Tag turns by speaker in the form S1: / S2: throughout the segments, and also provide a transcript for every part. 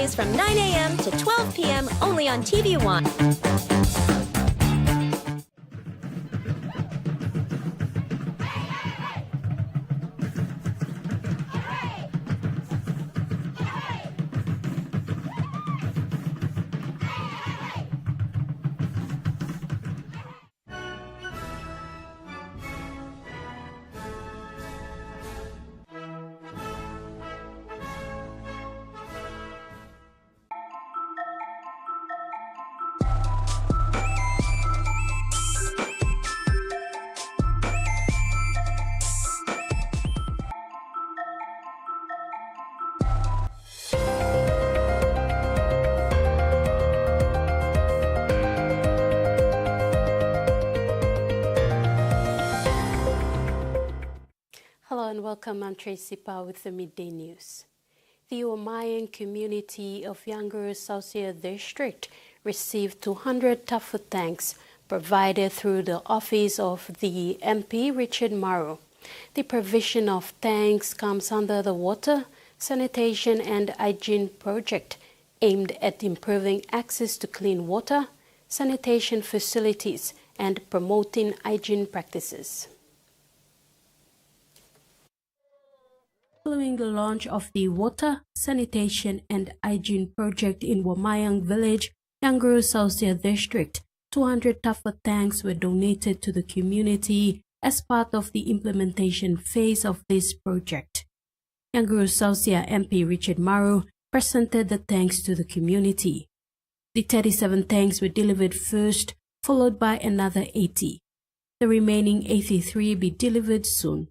S1: Weekdays from 9 a.m. to 12 p.m. only on TVWAN.
S2: Hello and welcome. I'm Tracy Pa with the Midday News. The Wamayan community of Yanguru Sausia District received 200 tough thanks provided through the office of the MP Richard Maru. The provision of thanks comes under the Water, Sanitation and Hygiene project aimed at improving access to clean water, sanitation facilities and promoting hygiene practices. Following the launch of the Water, Sanitation and Hygiene project in Wamayang Village, Yanguru Sausia District, 200 tougher tanks were donated to the community as part of the implementation phase of this project. Yanguru Sausia MP Richard Maru presented the tanks to the community. The 37 tanks were delivered first, followed by another 80. The remaining 83 be delivered soon.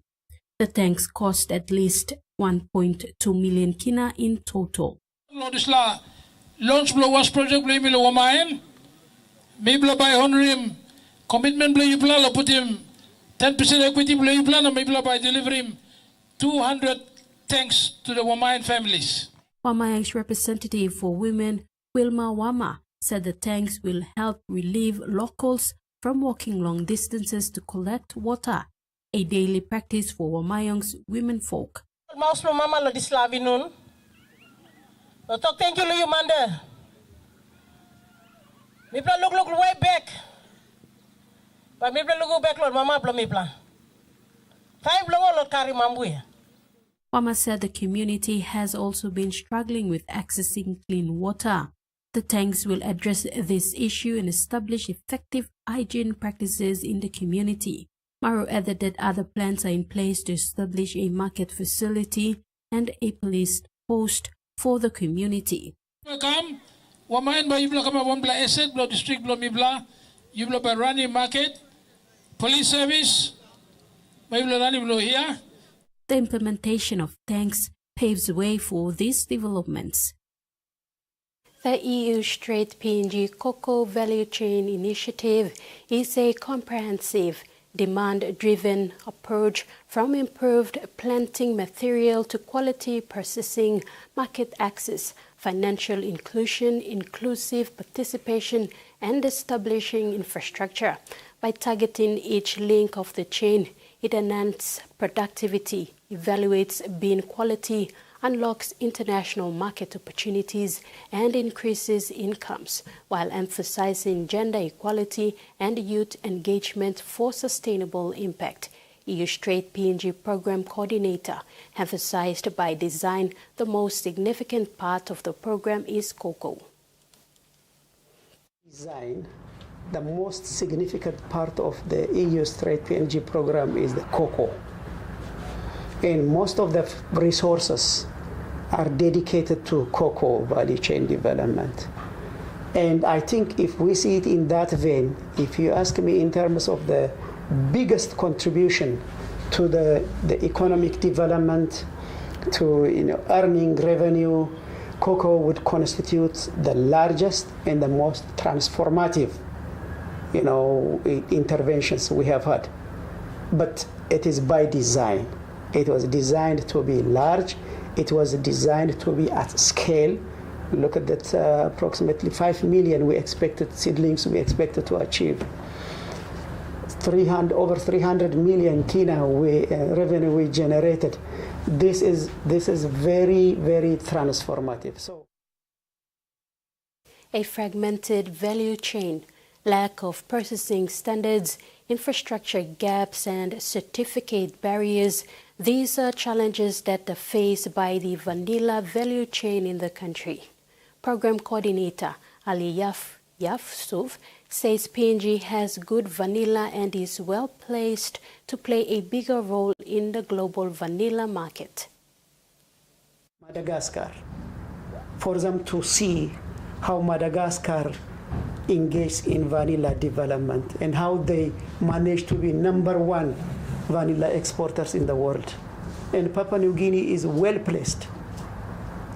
S2: The tanks cost at least 1.2 million kina in total.
S3: Launch blowas project blay milo wamayan. May bla by honorim commitment blay yupla la put him 10% equity blay yupla na may bla by deliver him 200 tanks to the Wamayan families.
S2: Wamayang's representative for women, Wilma Wama, said the tanks will help relieve locals from walking long distances to collect water, a daily practice for Wamayang's women folk.
S4: Maus lo mama lo dislavi nun. Lo tok thank you lo yumanda. Mipla look way back. But mipla look back lo mama blo mipla. Time lo lo kari mambuya.
S2: Wama said the community has also been struggling with accessing clean water. The tanks will address this issue and establish effective hygiene practices in the community. Maru added that other plans are in place to establish a market facility and a police post for the community.
S3: Welcome. Wamayan ba yubla kama wambla asset blo district blo mibla yubla ba running market police service ba yubla running blo here.
S2: The implementation of tanks paves way for these developments. The EU Straight PNG Cocoa Value Chain Initiative is a comprehensive, demand-driven approach from improved planting material to quality processing, market access, financial inclusion, inclusive participation, and establishing infrastructure. By targeting each link of the chain, it enhances productivity, evaluates bean quality, unlocks international market opportunities, and increases incomes, while emphasizing gender equality and youth engagement for sustainable impact. EU Straight PNG Program Coordinator emphasized by design the most significant part of the program is cocoa.
S5: Design, the most significant part of the EU Straight PNG program is the cocoa. And most of the resources are dedicated to cocoa value chain development. And I think if we see it in that vein, if you ask me in terms of the biggest contribution to the economic development, to earning revenue, cocoa would constitute the largest and the most transformative interventions we have had. But it is by design. It was designed to be large. It was designed to be at scale. Look at that, approximately 5 million seedlings we expected to achieve. Over 300 million kina revenue we generated. This is very, very transformative. So.
S2: a fragmented value chain, lack of processing standards, infrastructure gaps, and certificate barriers. These are challenges that are faced by the vanilla value chain in the country. Program Coordinator Ali Yafsuf says PNG has good vanilla and is well placed to play a bigger role in the global vanilla market.
S5: Madagascar, for them to see how Madagascar engaged in vanilla development and how they managed to be #1 vanilla exporters in the world. And Papua New Guinea is well placed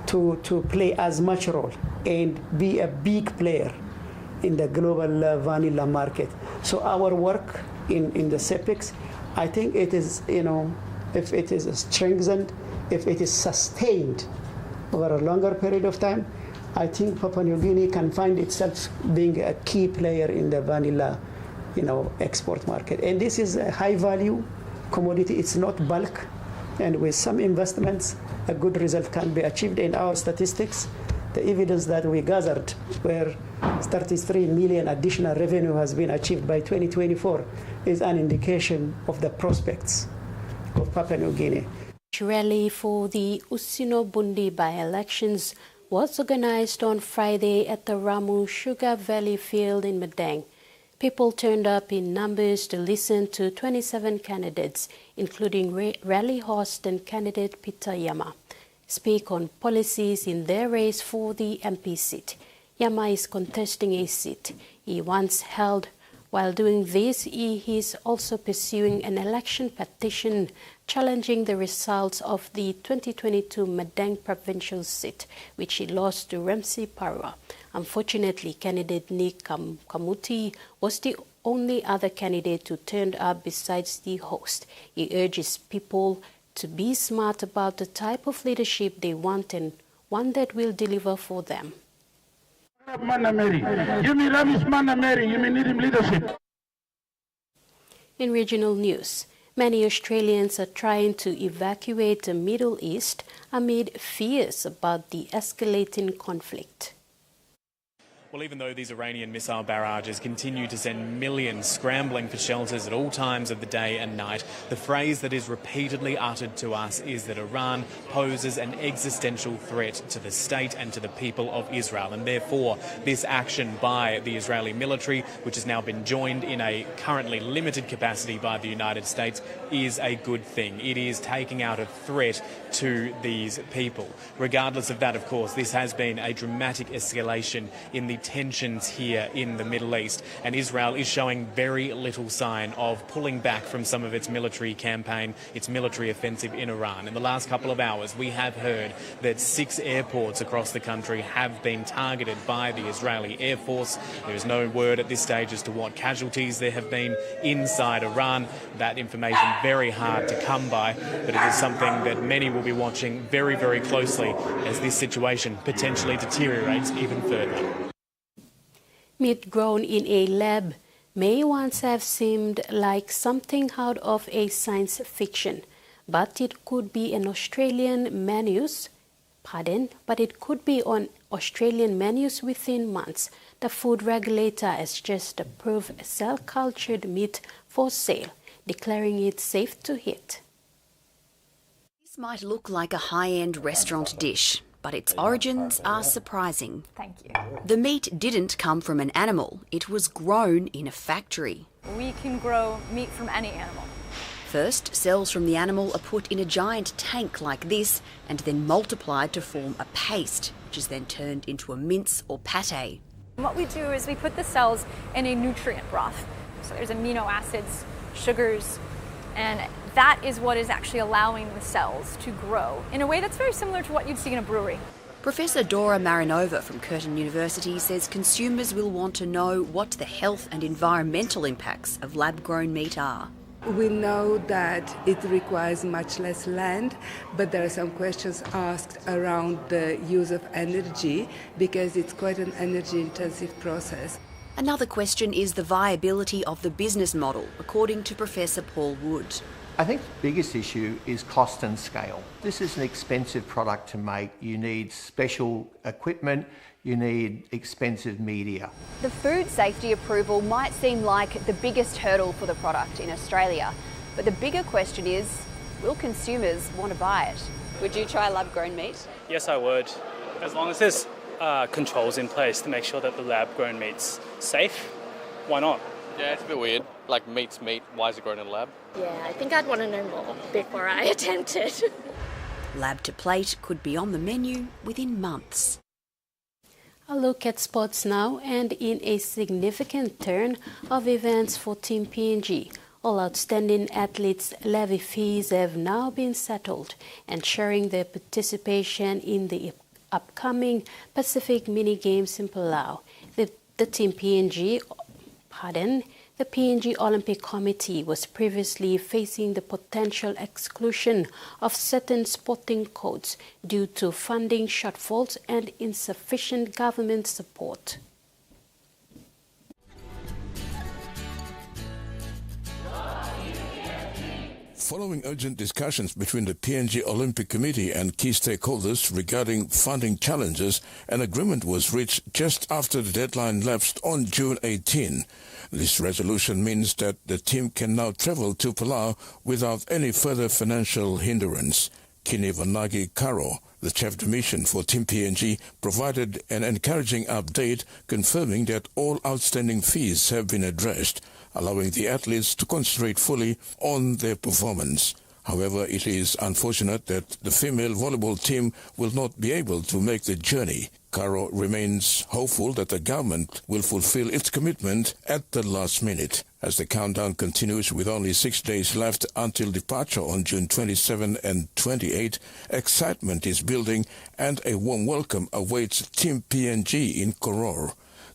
S5: to play as much role and be a big player in the global vanilla market. So our work in the CEPEX, I think it is, if it is strengthened, if it is sustained over a longer period of time, I think Papua New Guinea can find itself being a key player in the vanilla, export market. And this is a high value commodity. It's not bulk. And with some investments, a good result can be achieved. In our statistics, the evidence that we gathered where 33 million additional revenue has been achieved by 2024 is an indication of the prospects of Papua New Guinea.
S2: Rally for the Usino Bundi by-elections was organized on Friday at the Ramu Sugar Valley Field in Madang. People turned up in numbers to listen to 27 candidates, including rally host and candidate Peter Yama, speak on policies in their race for the MP seat. Yama is contesting a seat he once held. While doing this, he is also pursuing an election petition challenging the results of the 2022 Madang provincial seat, which he lost to Ramsey Parwa. Unfortunately, candidate Nick Kamuti was the only other candidate who turned up besides the host. He urges people to be smart about the type of leadership they want and one that will deliver for them. In regional news, many Australians are trying to evacuate the Middle East amid fears about the escalating conflict.
S6: Well, even though these Iranian missile barrages continue to send millions scrambling for shelters at all times of the day and night, the phrase that is repeatedly uttered to us is that Iran poses an existential threat to the state and to the people of Israel. And therefore, this action by the Israeli military, which has now been joined in a currently limited capacity by the United States, is a good thing. It is taking out a threat to these people. Regardless of that, of course, this has been a dramatic escalation in the tensions here in the Middle East, and Israel is showing very little sign of pulling back from some of its military campaign, its military offensive in Iran. In the last couple of hours, we have heard that 6 airports across the country have been targeted by the Israeli Air Force. There is no word at this stage as to what casualties there have been inside Iran. That information very hard to come by, but it is something that many will be watching very, very closely as this situation potentially deteriorates even further.
S2: Meat grown in a lab may once have seemed like something out of a science fiction, but it could be on Australian menus within months. The food regulator has just approved cell-cultured meat for sale, declaring it safe to eat.
S7: This might look like a high-end restaurant dish, but its origins are surprising.
S8: Thank you.
S7: The meat didn't come from an animal, it was grown in a factory.
S8: We can grow meat from any animal.
S7: First, cells from the animal are put in a giant tank like this and then multiplied to form a paste, which is then turned into a mince or pate.
S8: What we do is we put the cells in a nutrient broth. So there's amino acids, sugars, and that is what is actually allowing the cells to grow in a way that's very similar to what you'd see in a brewery.
S7: Professor Dora Marinova from Curtin University says consumers will want to know what the health and environmental impacts of lab-grown meat are.
S9: We know that it requires much less land, but there are some questions asked around the use of energy because it's quite an energy-intensive process.
S7: Another question is the viability of the business model, according to Professor Paul Wood.
S10: I think the biggest issue is cost and scale. This is an expensive product to make. You need special equipment, you need expensive media.
S7: The food safety approval might seem like the biggest hurdle for the product in Australia, but the bigger question is, will consumers want to buy it? Would you try lab-grown meat?
S11: Yes, I would. As long as there's controls in place to make sure that the lab-grown meat's safe, why not?
S12: Yeah, it's a bit weird. Like, meat's meat, why is it grown in a lab?
S13: Yeah, I think I'd want to know more before I attempt it.
S7: Lab to plate could be on the menu within months.
S2: A look at sports now, and in a significant turn of events for Team PNG, all outstanding athletes' levy fees have now been settled, ensuring their participation in the upcoming Pacific Mini Games in Palau. The PNG Olympic Committee was previously facing the potential exclusion of certain sporting codes due to funding shortfalls and insufficient government support.
S14: Following urgent discussions between the PNG Olympic Committee and key stakeholders regarding funding challenges, an agreement was reached just after the deadline lapsed on June 18. This resolution means that the team can now travel to Palau without any further financial hindrance. Kini Vanagi Karo, the chief de mission for Team PNG, provided an encouraging update confirming that all outstanding fees have been addressed, allowing the athletes to concentrate fully on their performance. However, it is unfortunate that the female volleyball team will not be able to make the journey. Caro remains hopeful that the government will fulfill its commitment at the last minute. As the countdown continues with only 6 days left until departure on June 27 and 28, excitement is building and a warm welcome awaits Team PNG in Koror.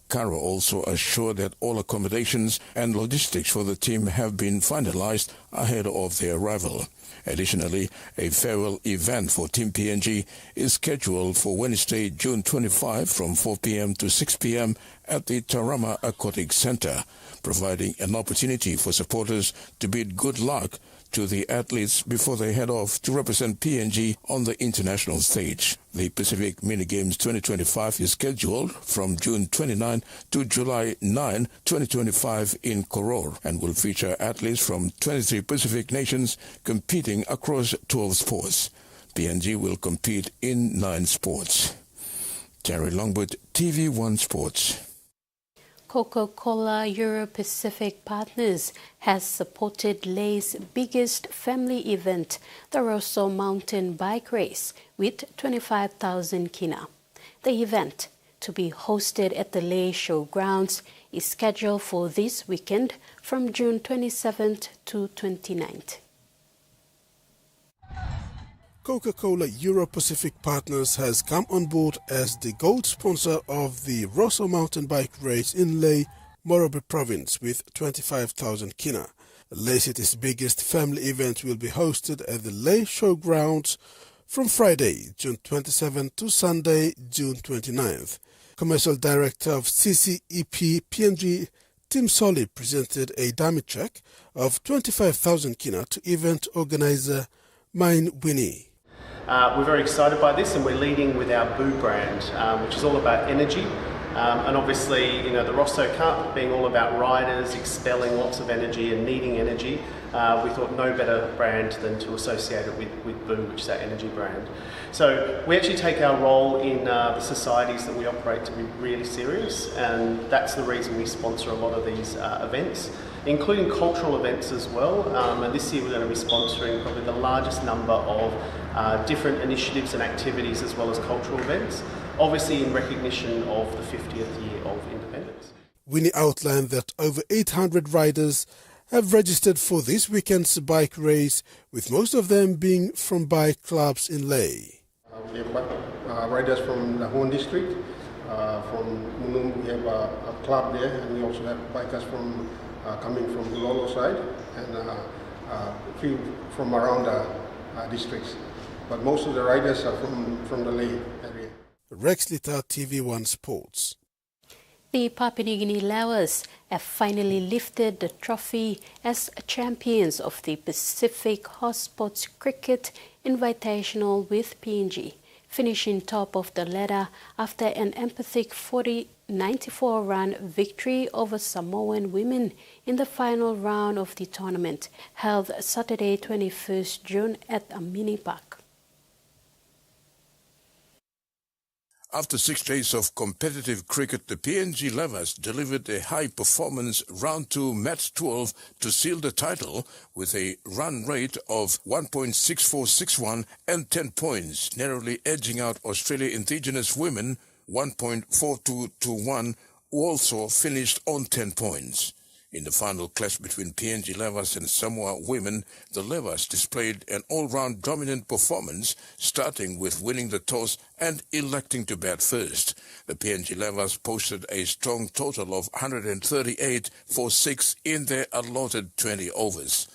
S14: Caro also assured that all accommodations and logistics for the team have been finalized ahead of their arrival. Additionally, a farewell event for Team PNG is scheduled for Wednesday, June 25 from 4 p.m. to 6 p.m. at the Tarama Aquatic Center, providing an opportunity for supporters to bid good luck to the athletes before they head off to represent PNG on the international stage. The Pacific Mini Games 2025 is scheduled from June 29 to July 9, 2025 in Koror and will feature athletes from 23 Pacific nations competing across 12 sports. PNG will compete in 9 sports. Terry Longwood, TV1 Sports.
S2: Coca-Cola Euro-Pacific Partners has supported Lay's biggest family event, the Rosso Mountain Bike Race, with 25,000 kina. The event, to be hosted at the Lay Showgrounds, is scheduled for this weekend from June 27th to 29th.
S15: Coca-Cola Euro-Pacific Partners has come on board as the gold sponsor of the Rosso Mountain Bike Race in Lay, Morobe Province with 25,000 kina. Lay City's biggest family event will be hosted at the Lay Showgrounds from Friday, June 27 to Sunday, June 29th. Commercial Director of CCEP PNG, Tim Solly, presented a dummy check of 25,000 kina to event organizer Mine Winnie.
S16: We're very excited by this, and we're leading with our Boo brand, which is all about energy. And obviously, the Rosso Cup being all about riders expelling lots of energy and needing energy, we thought no better brand than to associate it with Boo, which is our energy brand. So we actually take our role in the societies that we operate to be really serious, and that's the reason we sponsor a lot of these events, including cultural events as well. And this year we're going to be sponsoring probably the largest number of different initiatives and activities as well as cultural events, obviously in recognition of the 50th year of independence.
S15: Winnie outlined that over 800 riders have registered for this weekend's bike race, with most of them being from bike clubs in Lay.
S17: We have riders from the Huon district, from Munum we have a club there, and we also have bikers from coming from the Lolo side, and a few from around the districts. But most of the riders are from the Lay area.
S15: Rex Litter, TV1 Sports.
S2: The Papua New Guinea Laos have finally lifted the trophy as champions of the Pacific Hotspots Cricket Invitational with PNG, finishing top of the ladder after an emphatic 94-run victory over Samoan women in the final round of the tournament, held Saturday 21st June at a mini park.
S14: After 6 days of competitive cricket, the PNG Levers delivered a high-performance Round 2 Match 12 to seal the title with a run rate of 1.6461 and 10 points, narrowly edging out Australia Indigenous women 1.4221, who also finished on 10 points. In the final clash between PNG Levers and Samoa women, the Levers displayed an all-round dominant performance, starting with winning the toss and electing to bat first. The PNG Levers posted a strong total of 138 for 6 in their allotted 20 overs.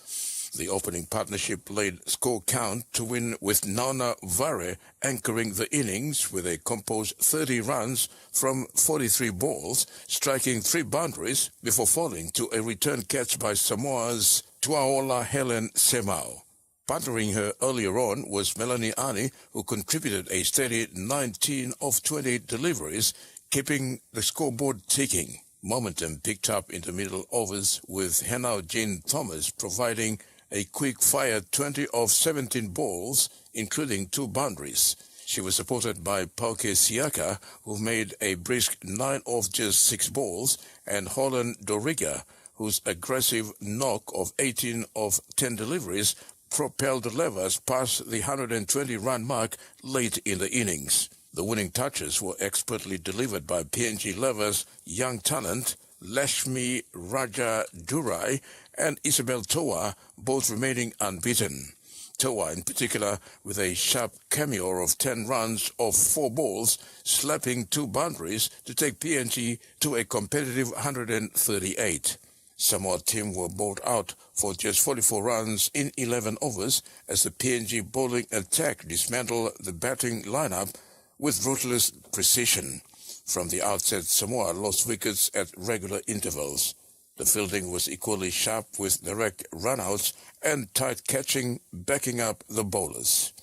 S14: The opening partnership laid score count to win with Nana Vare anchoring the innings with a composed 30 runs from 43 balls, striking 3 boundaries before falling to a return catch by Samoa's Tuaola Helen Semau. Partnering her earlier on was Melanie Ani, who contributed a steady 19 of 20 deliveries, keeping the scoreboard ticking. Momentum picked up in the middle overs with Henao Jane Thomas providing a quick-fire 20 of 17 balls, including 2 boundaries. She was supported by Pauke Siaka, who made a brisk 9 of just 6 balls, and Holland Doriga, whose aggressive knock of 18 of 10 deliveries propelled the Levers past the 120-run mark late in the innings. The winning touches were expertly delivered by PNG Levers' young talent, Lashmi Raja Durai and Isabel Toa, both remaining unbeaten. Toa, in particular, with a sharp cameo of 10 runs off 4 balls, slapping 2 boundaries to take PNG to a competitive 138. Samoa team were bowled out for just 44 runs in 11 overs as the PNG bowling attack dismantled the batting lineup with ruthless precision. From the outset, Samoa lost wickets at regular intervals. The fielding was equally sharp with direct runouts and tight catching backing up the bowlers.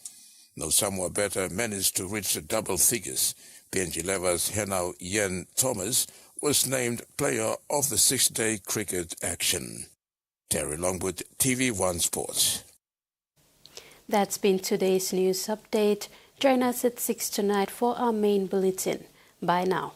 S14: No Samoa batter managed to reach the double figures. PNG Levers' Henao Yen Thomas was named player of the 6-day cricket action. Terry Longwood, TV1 Sports.
S2: That's been today's news update. Join us at 6 tonight for our main bulletin. Bye now.